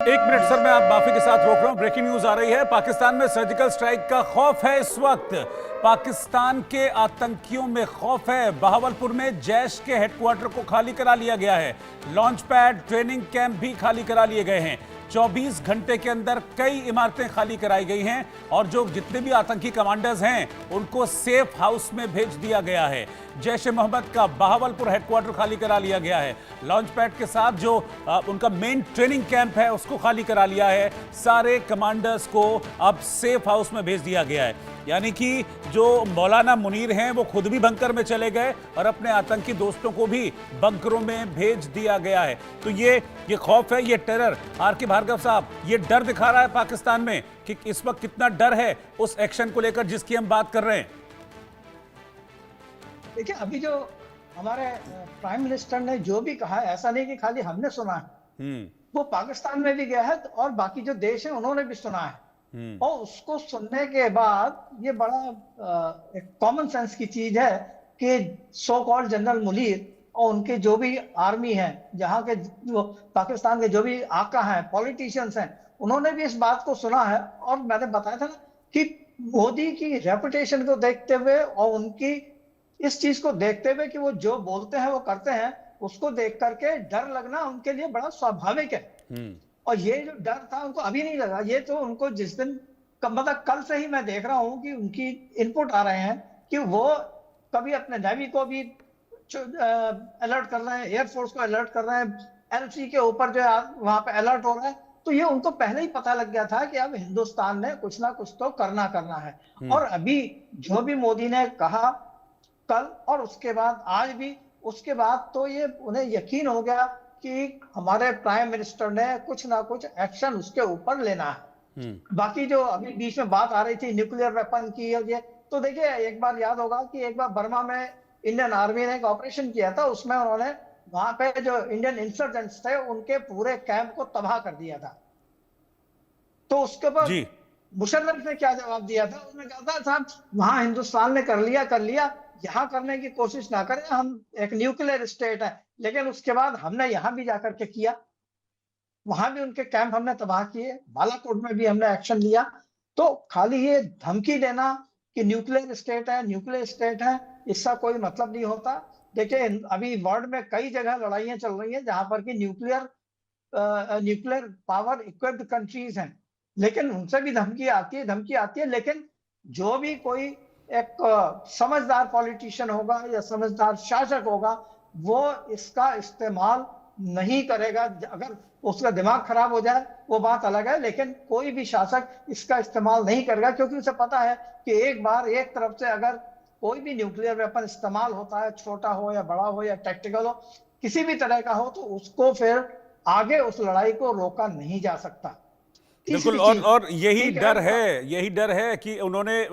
एक minute sir, मैं आप माफी के साथ रोक रहा हूं। ब्रेकिंग न्यूज आ रही है। पाकिस्तान में सर्जिकल स्ट्राइक का खौफ है इस वक्त। पाकिस्तान के आतंकियों में खौफ है। बहावलपुर में जैश के हेडक्वार्टर को खाली करा लिया गया है। लॉन्च पैड, ट्रेनिंग कैंप भी खाली करा लिए गए हैं। 24 घंटे के अंदर कई इमारतें खाली कराई गई हैं और जो जितने भी आतंकी कमांडर्स हैं उनको सेफ हाउस में भेज दिया गया है। जैश ए मोहम्मद का बहावलपुर हेडक्वार्टर खाली करा लिया गया है। लॉन्च पैड के साथ जो उनका मेन ट्रेनिंग कैंप है उसको खाली करा लिया है। सारे कमांडर्स को अब सेफ हाउस में भेज दिया गया है। यानी कि जो मौलाना मुनीर हैं वो खुद भी बंकर में चले गए और अपने आतंकी दोस्तों को भी बंकरों में भेज दिया गया है। तो ये खौफ है, ये टेरर। आर के भार्गव साहब, ये डर दिखा रहा है पाकिस्तान में कि इस वक्त कितना डर है उस एक्शन को लेकर जिसकी हम बात कर रहे हैं। देखिए, अभी जो हमारे प्राइम मिनिस्टर ने जो भी कहा है, ऐसा नहीं कि खाली हमने सुना है, वो पाकिस्तान में भी गया है और बाकी जो देश है उन्होंने भी सुना है। और उसको सुनने के बाद ये बड़ा एक कॉमन सेंस की चीज है कि सो कॉल्ड जनरल मुनीर और उनके जो भी आर्मी है, जहां के जो पाकिस्तान के जो भी आका हैं, पॉलिटिशियंस हैं, उन्होंने भी इस बात को सुना है। और मैंने बताया था ना कि मोदी की रेपुटेशन को देखते हुए और उनकी इस चीज को देखते हुए कि वो जो बोलते हैं वो करते हैं, उसको देख करके डर लगना उनके लिए बड़ा स्वाभाविक है। और ये जो डर था उनको अभी नहीं लगा, ये तो उनको जिस दिन मतलब कल से ही मैं देख रहा हूं कि उनकी इनपुट आ रहे हैं कि वो कभी अपने नेवी को भी अलर्ट कर रहे हैं, एयरफोर्स को अलर्ट कर रहे हैं, एलसी के ऊपर जो है वहां पे अलर्ट हो रहा है। तो ये उनको पहले ही पता लग गया था कि अब हिंदुस्तान ने कुछ ना कुछ तो करना है। और अभी जो भी मोदी ने कहा कल और उसके बाद आज भी, उसके बाद तो ये उन्हें यकीन हो गया कि हमारे प्राइम मिनिस्टर ने कुछ ना कुछ एक्शन उसके ऊपर लेना है। बाकी जो अभी बीच में बात आ रही थी न्यूक्लियर वेपन की और ये, तो देखिए एक बार याद होगा कि एक बार बर्मा में इंडियन आर्मी ने एक ऑपरेशन किया था, उसमें उन्होंने वहां पे जो इंडियन इंसर्जेंट्स थे उनके पूरे कैंप को तबाह कर दिया था। तो उसके बाद मुशर्रफ ने क्या जवाब दिया था? उसने कहा था साहब वहां हिंदुस्तान ने कर लिया, यहाँ करने की कोशिश ना करें, हम एक न्यूक्लियर स्टेट है। लेकिन उसके बाद हमने यहाँ भी जाकर के किया, वहां भी उनके कैंप हमने तबाह किए, बालाकोट में भी हमने एक्शन लिया। तो खाली ये धमकी देना कि न्यूक्लियर स्टेट है, इसका कोई मतलब नहीं होता। देखिए, अभी वर्ल्ड में कई जगह लड़ाइयां चल रही हैं जहां पर कि न्यूक्लियर पावर इक्विप्ड कंट्रीज हैं, लेकिन उनसे भी धमकी आती है। लेकिन जो भी कोई एक समझदार पॉलिटिशियन होगा या समझदार शासक होगा, वो इसका इस्तेमाल नहीं करेगा। अगर उसका दिमाग खराब हो जाए वो बात अलग है, लेकिन कोई भी शासक इसका इस्तेमाल नहीं करेगा, क्योंकि उसे पता है कि एक बार एक तरफ से अगर कोई भी न्यूक्लियर वेपन इस्तेमाल होता है, छोटा हो या बड़ा हो या टैक्टिकल हो, किसी भी तरह का हो, तो उसको फिर आगे उस लड़ाई को रोका नहीं जा सकता। बिल्कुल। और यही डर है कि उन्होंने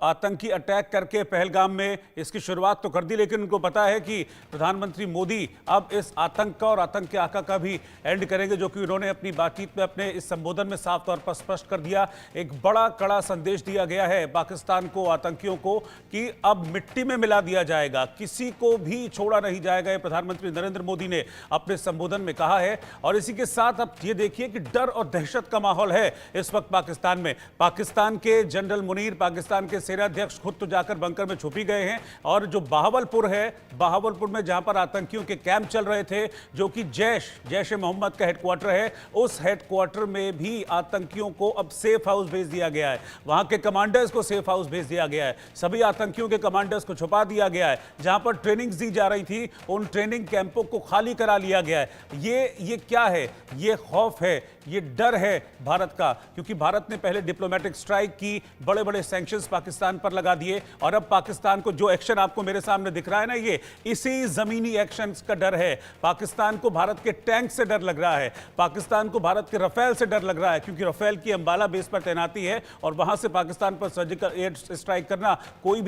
आतंकी अटैक करके पहलगाम में इसकी शुरुआत तो कर दी, लेकिन उनको पता है कि प्रधानमंत्री मोदी अब इस आतंक का और आतंक के आका का भी एंड करेंगे, जो कि उन्होंने अपनी बातचीत में, अपने इस संबोधन में साफ तौर पर स्पष्ट कर दिया। एक बड़ा कड़ा संदेश दिया गया है पाकिस्तान को, आतंकियों को, कि अब मिट्टी में मिला दिया जाएगा, किसी को भी छोड़ा नहीं जाएगा। ये प्रधानमंत्री नरेंद्र मोदी ने अपने संबोधन में कहा है। और इसी के साथ अब ये देखिए कि डर और दहशत का माहौल है इस वक्त पाकिस्तान में। पाकिस्तान के जनरल मुनीर, पाकिस्तान के सेनाध्यक्ष खुद तो जाकर बंकर में छुपी गए हैं। और जो बहावलपुर है, बहावलपुर में जहां पर आतंकियों के कैंप चल रहे थे, जो कि जैश ए मोहम्मद का हेडक्वार्टर है, उस हेडक्वार्टर में भी आतंकियों को अब सेफ हाउस भेज दिया गया है। वहां के कमांडर्स को सेफ हाउस भेज दिया गया है। सभी आतंकियों के कमांडर्स को छुपा दिया गया है। जहां पर ट्रेनिंग दी जा रही थी, उन ट्रेनिंग कैंपों को खाली करा लिया गया है। ये क्या है? ये खौफ है, ये डर है भारत का, क्योंकि भारत ने पहले डिप्लोमेटिक स्ट्राइक की, बड़े बड़े सैंक्शंस पाकिस्तान पर लगा दिए, और अब पाकिस्तान को जो एक्शन आपको मेरे सामने दिख रहा है ना, ये इसी जमीनी एक्शंस का डर है। पाकिस्तान को भारत के टैंक से डर लग रहा है, पाकिस्तान को भारत के रफेल से डर लग रहा है, क्योंकि रफेल की अंबाला बेस पर तैनाती है और वहां से पाकिस्तान पर सर्जिकल एयर स्ट्राइक करना कोई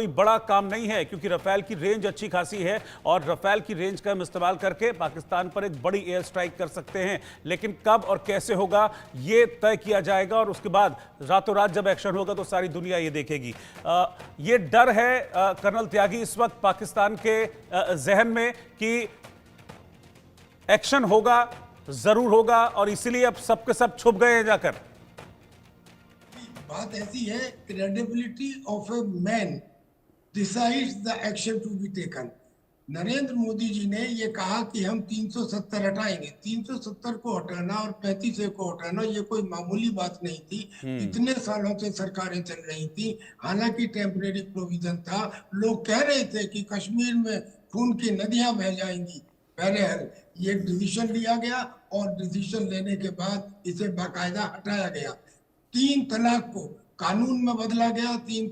बड़ा काम नहीं है, क्योंकि रफेल की रेंज अच्छी खासी है और रफेल की रेंज का हम इस्तेमाल करके पाकिस्तान पर एक बड़ी एयर स्ट्राइक कर सकते हैं। लेकिन कब और कैसे होगा ये तय किया जाएगा, और उसके बाद रातों रात जब एक्शन होगा तो सारी दुनिया ये देखेगी। ये डर है कर्नल त्यागी इस वक्त पाकिस्तान के जहन में कि एक्शन होगा जरूर होगा और इसीलिए अब सबके सब छुप गए हैं जाकर। बात ऐसी है, credibility of a man decides the action to be taken. Narendra Modi ji ने ये कहा कि हम 370 हटाएंगे। 370 को हटाना और 35 को हटाना ये कोई मामूली बात नहीं थी। इतने सालों से सरकारें चल रही थी, हालांकि टेम्परेरी प्रोविजन था। लोग कह रहे थे कि कश्मीर में खून की नदियां बह जाएंगी। बहरहाल ये डिसीजन लिया गया और डिसीजन लेने के बाद इसे बाकायदा हटाया गया। 3 तलाक को कानून में बदला गया, 3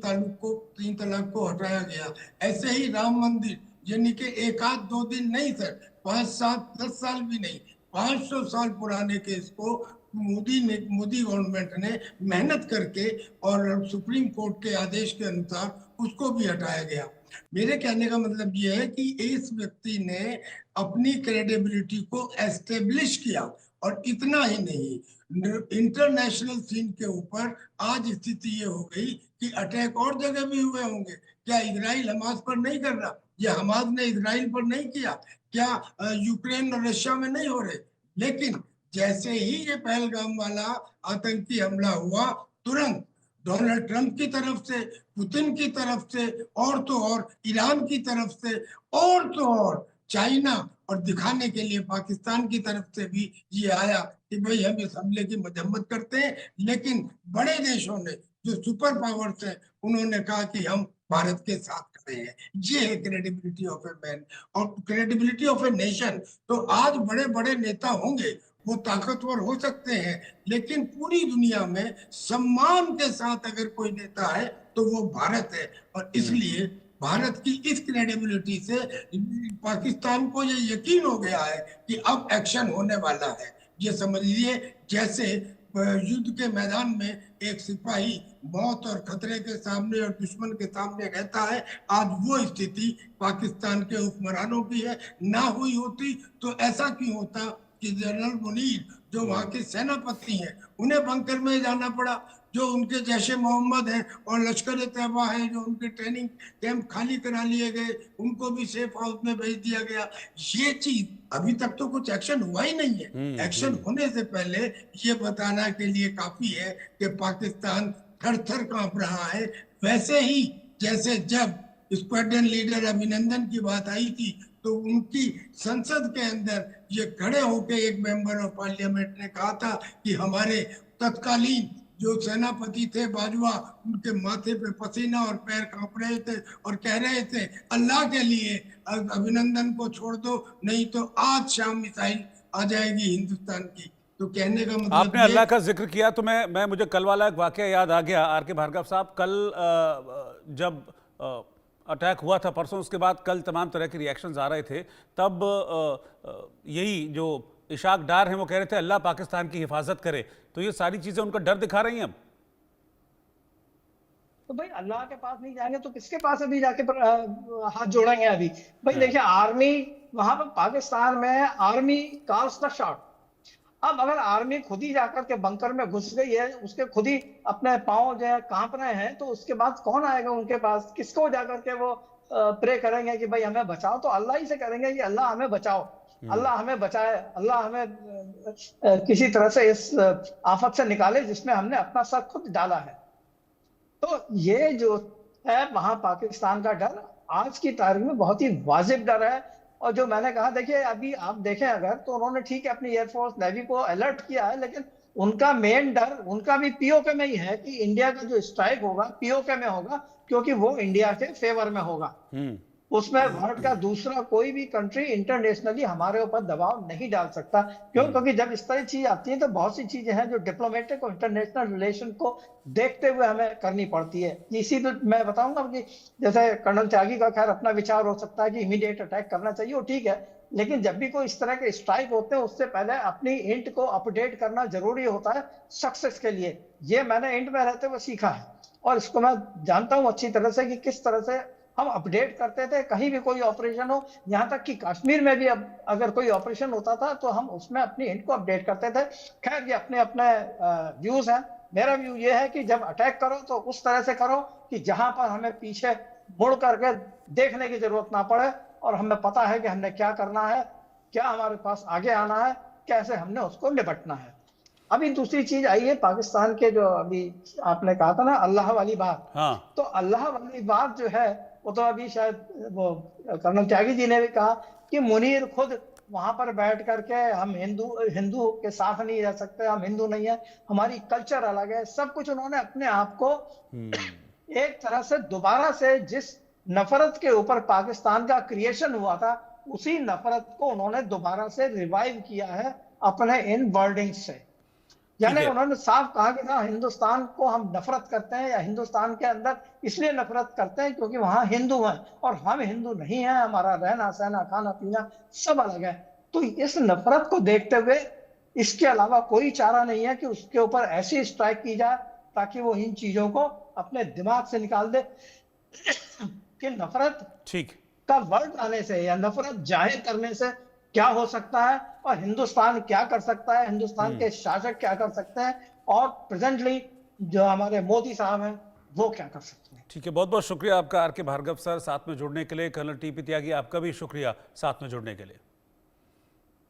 तलाक को हटाया गया। ऐसे ही राम मंदिर, यानी कि एक आध 2 दिन नहीं सर, 5 7 10 साल भी नहीं, 500 साल पुराने केस को मोदी गवर्नमेंट ने मेहनत करके और सुप्रीम कोर्ट के आदेश के अनुसार उसको भी हटाया गया। मेरे कहने का मतलब यह है कि इस व्यक्ति ने अपनी क्रेडिबिलिटी को एस्टेब्लिश किया। और इतना ही नहीं, इंटरनेशनल सीन के ऊपर आज स्थिति ये हो गई कि अटैक और जगह भी हुए होंगे। क्या इजराइल हमास पर नहीं कर रहा? या हमास ने इजराइल पर नहीं किया? क्या यूक्रेन और रशिया में नहीं हो रहे? लेकिन जैसे ही ये पहलगाम वाला आतंकी हमला हुआ, तुरंत डोनाल्ड ट्रंप की तरफ से, पुतिन की तरफ से, और तो और ईरान की तरफ से, और तो और चाइना, और दिखाने के लिए पाकिस्तान की तरफ से भी ये आया कि भाई हम इस हमले की मजम्मत करते हैं। लेकिन बड़े देशों ने, जो सुपर पावर्स हैं, उन्होंने कहा कि हम भारत के साथ खड़े हैं। ये है क्रेडिबिलिटी ऑफ ए मैन और क्रेडिबिलिटी ऑफ ए नेशन। तो आज बड़े बड़े नेता होंगे, वो ताकतवर हो सकते हैं, लेकिन पूरी दुनिया में सम्मान के साथ अगर कोई नेता है तो वो भारत है। और इसलिए भारत की इस क्रेडिबिलिटी से पाकिस्तान को ये यकीन हो गया है कि अब एक्शन होने वाला है। ये समझ लीजिए जैसे युद्ध के मैदान में एक सिपाही मौत और खतरे के सामने और दुश्मन के सामने रहता है, आज वो स्थिति पाकिस्तान के हुक्मरानों की है। ना हुई होती तो ऐसा क्यों होता कि जनरल मुनीर, जो वहां के सेनापति हैं, उन्हें बंकर में जाना पड़ा। जो उनके जैशे मोहम्मद हैं और लश्कर तैयबा है, जो उनके ट्रेनिंग कैंप खाली करा लिए गए, उनको भी सेफ हाउस में भेज दिया गया। ये चीज अभी तक तो कुछ एक्शन हुआ ही नहीं है। एक्शन होने से पहले ये बताना के लिए काफी है कि पाकिस्तान थर थर कांप रहा है। वैसे ही जैसे जब स्क्वाड्रन लीडर अभिनंदन की बात आई थी, तो उनकी संसद के अंदर ये खड़े होकर एक मेंबर ऑफ पार्लियामेंट ने कहा था कि हमारे तत्कालीन जो सेनापति थे बाजवा, उनके माथे पे पसीना और पैर कांप रहे थे और कह रहे थे अल्लाह के लिए अभिनंदन को छोड़ दो, नहीं तो आज शाम मिसाइल आ जाएगी हिंदुस्तान की। तो कहने का मतलब आपने अल्लाह का जिक्र किया तो मैं मुझे कल वाला एक वाकया याद आ गया। आर के भार्गव साहब, कल जब अटैक हुआ था परसों, उसके बाद कल तमाम तरह के रिएक्शंस आ रहे थे, तब यही जो इशाक डार हैं वो कह रहे थे अल्लाह पाकिस्तान की हिफाजत करे। तो ये सारी चीजें उनका डर दिखा रही हैं अब। तो भाई अल्लाह के पास नहीं जाएंगे तो किसके पास अभी जाके हाथ जोड़ेंगे अभी? भाई देखिए, आर्मी वहां पर पाकिस्तान में आर्मी कॉल्स द शॉट। अब अगर आर्मी खुद ही जाकर के बंकर में घुस गई है, उसके खुद ही अपने पांव जो है कांप रहे हैं, तो उसके बाद कौन आएगा उनके पास? किसको जाकर के वो प्रे करेंगे कि भाई हमें बचाओ? तो अल्लाह ही से करेंगे कि अल्लाह हमें बचाओ, अल्लाह हमें बचाए, अल्लाह हमें किसी तरह से इस आफत से निकाले जिसमें हमने अपना सर खुद डाला है। तो ये जो है वहां पाकिस्तान का डर आज की तारीख में बहुत ही वाजिब डर है। और जो मैंने कहा, देखिए अभी आप देखें अगर, तो उन्होंने ठीक है अपनी एयरफोर्स नेवी को अलर्ट किया है, लेकिन उनका मेन डर उनका भी पीओके में ही है कि इंडिया का जो स्ट्राइक होगा पीओके में होगा, क्योंकि वो इंडिया के फेवर में होगा। उसमें वर्ल्ड का दूसरा कोई भी कंट्री इंटरनेशनली हमारे ऊपर दबाव नहीं डाल सकता। क्यों? क्योंकि जब इस तरह चीज आती है तो बहुत सी चीजें हैं जो डिप्लोमेटिक और इंटरनेशनल रिलेशन को देखते हुए हमें करनी पड़ती है। इसी तो मैं बताऊंगा कि जैसे कर्नल त्यागी का खैर अपना विचार हो सकता है कि इमीडिएट अटैक करना चाहिए, वो ठीक है, लेकिन जब भी कोई इस तरह के स्ट्राइक होते हैं उससे पहले अपनी इंट को अपडेट करना जरूरी होता है सक्सेस के लिए। ये मैंने इंट में रहते हुए सीखा है और इसको मैं जानता हूं अच्छी तरह से कि किस तरह से हम अपडेट करते थे कहीं भी कोई ऑपरेशन हो। यहाँ तक कि कश्मीर में भी अब अगर कोई ऑपरेशन होता था तो हम उसमें अपनी हिंट को अपडेट करते थे। खैर ये अपने अपने व्यूज हैं। मेरा व्यू ये है कि जब अटैक करो तो उस तरह से करो कि जहां पर हमें पीछे मुड़ करके देखने की जरूरत ना पड़े और हमें पता है कि हमने क्या करना है, क्या हमारे पास आगे आना है, कैसे हमने उसको निपटना है। अभी दूसरी चीज आई है पाकिस्तान के, जो अभी आपने कहा था ना अल्लाह वाली बात, हाँ, तो अल्लाह वाली बात जो है वो तो अभी शायद वो कर्नल त्यागी जी ने भी कहा कि मुनीर खुद वहां पर बैठ करके हम हिंदू के साथ नहीं रह सकते, हम हिंदू नहीं है, हमारी कल्चर अलग है, सब कुछ उन्होंने अपने आप को एक तरह से दोबारा से जिस नफरत के ऊपर पाकिस्तान का क्रिएशन हुआ था उसी नफरत को उन्होंने दोबारा से रिवाइव किया है अपने इन वर्डिंग्स से। यानी है। उन्होंने साफ कहा कि ना हिंदुस्तान को हम नफरत करते हैं या हिंदुस्तान के अंदर इसलिए नफरत करते हैं क्योंकि वहां हिंदू हैं और हम हिंदू नहीं हैं, हमारा रहना सहना खाना पीना सब अलग है। तो इस नफरत को देखते हुए इसके अलावा कोई चारा नहीं है कि उसके ऊपर ऐसी स्ट्राइक की जाए ताकि वो इन चीजों को अपने दिमाग से निकाल दे कि नफरत ठीक, का वर्ड आने से या नफरत जाहिर करने से क्या हो सकता है और हिंदुस्तान क्या कर सकता है, हिंदुस्तान के शासक क्या कर सकते हैं और प्रेजेंटली जो हमारे मोदी साहब हैं वो क्या कर सकते हैं। ठीक है, बहुत बहुत शुक्रिया आपका आर के भार्गव सर साथ में जुड़ने के लिए। कर्नल टीपी त्यागी आपका भी शुक्रिया साथ में जुड़ने के लिए।